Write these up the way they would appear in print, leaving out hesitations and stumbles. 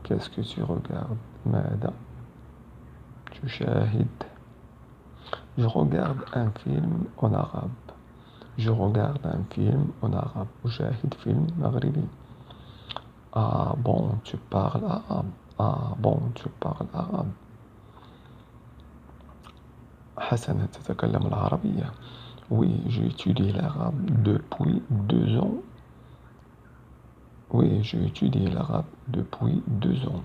Qu'est-ce que tu regardes? ماذا تشاهد? Je regarde un film en arabe. Je regarde un film en arabe. أشاهد فيلم مغربي. Ah bon, tu parles arabe. Ah bon, tu parles arabe. حسنا تتكلم العربية. Oui, j'étudie l'arabe depuis 2 ans. Oui, j'étudie l'arabe depuis 2 ans.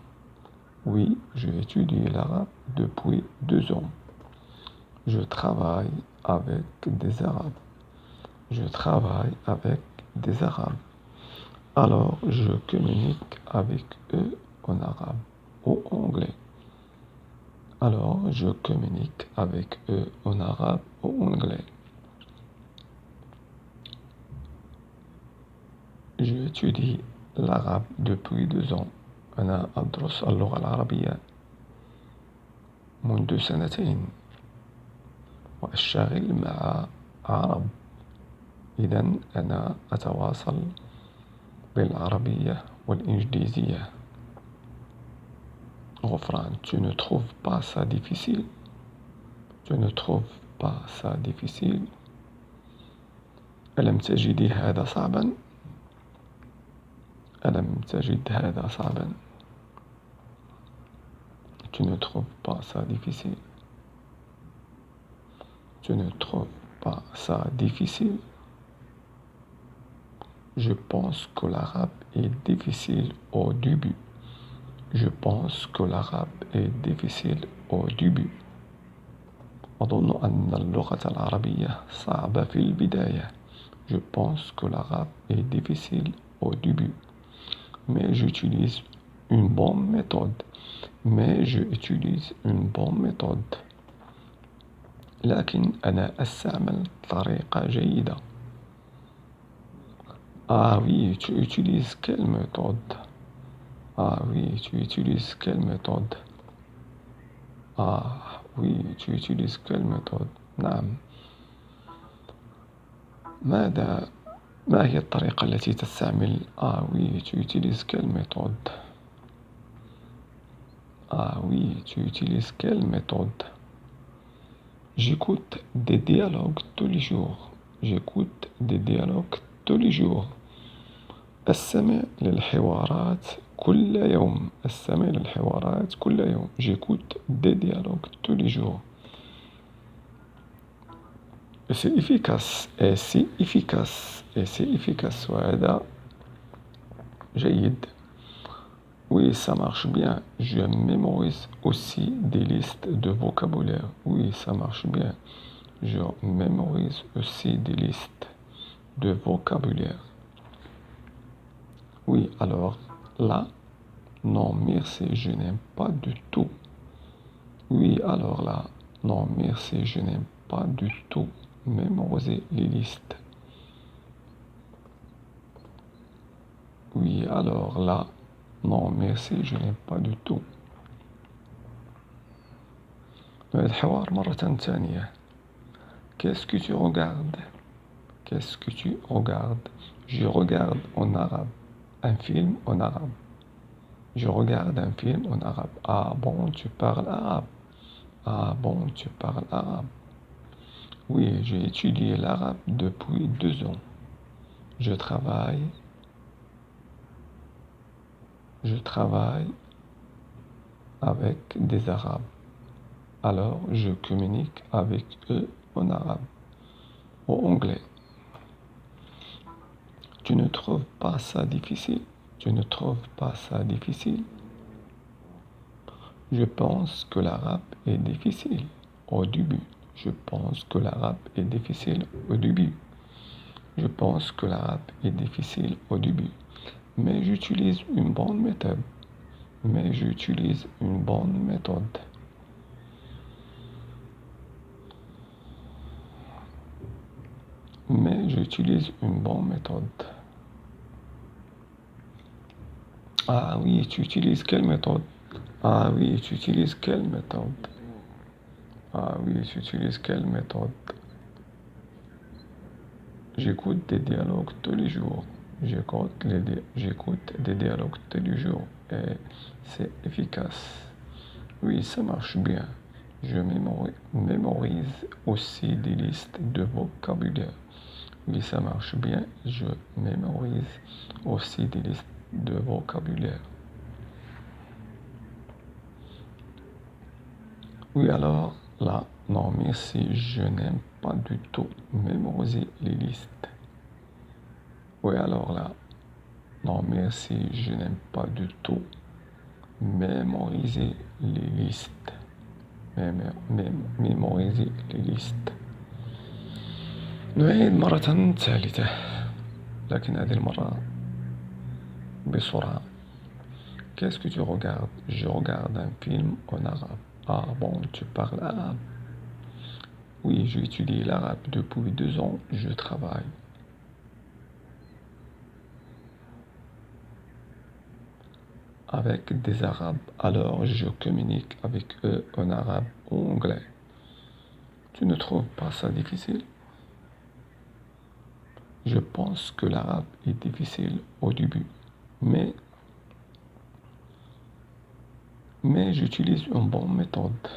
Oui, j'étudie l'arabe depuis 2 ans. Je travaille avec des Arabes. Je travaille avec des Arabes. Alors, je communique avec eux en arabe ou anglais. Alors, je communique avec eux en arabe ou anglais. J'étudie l'arabe depuis 2 ans. أنا أدرس اللغة العربية منذ 2 سنين وأشتغل مع عرب. إذا أنا أتواصل بالعربية والإنجليزية. غفران. Tu ne trouves pas ça difficile? Tu ne trouves pas ça difficile? ألم تجد هذا صعبا؟ ألم تجد هذا صعبا؟ Tu ne trouves pas ça difficile? Tu ne trouves pas ça difficile? Je pense que l'arabe est difficile au début. Je pense que l'arabe est difficile au début. أظن أن اللغة العربية صعبة في البداية. Je pense que l'arabe est difficile au début. Mais j'utilise une bonne méthode. Mais j'utilise une bonne méthode. لكن أنا أستعمل طريقة جيدة. Ah oui, tu utilises quelle méthode? Ah oui, tu utilises quelle méthode? Ah oui, tu utilises quelle méthode? نعم. ما هي الطريقة التي تستعمل؟ Ah oui, tu utilises quelle méthode? Ah oui, tu utilises quelle méthode? J'écoute des dialogues tous les jours. J'écoute des dialogues tous les jours. أستمع للحوارات كل يوم. أستمع للحوارات كل يوم. J'écoute des dialogues tous les jours. C'est efficace. Et c'est efficace. Et c'est efficace. وهذا جيد. Oui, ça marche bien. Je mémorise aussi des listes de vocabulaire. Oui, ça marche bien. Je mémorise aussi des listes de vocabulaire. Oui, alors là, non, merci, je n'aime pas du tout. Oui, alors là, non, merci, je n'aime pas du tout mémoriser les listes. Oui, alors là, non, merci, je n'aime pas du tout. الحوار مرة ثانية. Qu'est-ce que tu regardes? Qu'est-ce que tu regardes? Je regarde en arabe un film en arabe. Je regarde un film en arabe. Ah bon, tu parles arabe? Ah bon, tu parles arabe? Oui, j'ai étudié l'arabe depuis 2 ans. Je travaille avec des Arabes. Alors, je communique avec eux en arabe ou anglais. Tu ne trouves pas ça difficile? Tu ne trouves pas ça difficile? Je pense que l'arabe est difficile au début. Je pense que l'arabe est difficile au début. Je pense que l'arabe est difficile au début. Mais j'utilise une bonne méthode. Mais j'utilise une bonne méthode. Mais j'utilise une bonne méthode. Ah oui, tu utilises quelle méthode? Ah oui, tu utilises quelle méthode? Ah oui, tu utilises quelle méthode? J'écoute des dialogues tous les jours. j'écoute des dialogues tous les jours et c'est efficace. Oui, ça marche bien. Je mémorise aussi des listes de vocabulaire. Oui, ça marche bien. Je mémorise aussi des listes de vocabulaire. Oui, alors là, non, merci, je n'aime pas du tout mémoriser les listes. Oui, alors là, non, merci, je n'aime pas du tout mémoriser les listes. mémoriser les listes. نعيد مرة ثالثة لكن هذه المرة بسرعة. Qu'est-ce que tu regardes? Je regarde un film en arabe. Ah bon, tu parles arabe? Oui, j'étudie l'arabe depuis 2 ans, je travaille avec des arabes, alors je communique avec eux en arabe ou anglais. Tu ne trouves pas ça difficile? Je pense que l'arabe est difficile au début, mais j'utilise une bonne méthode.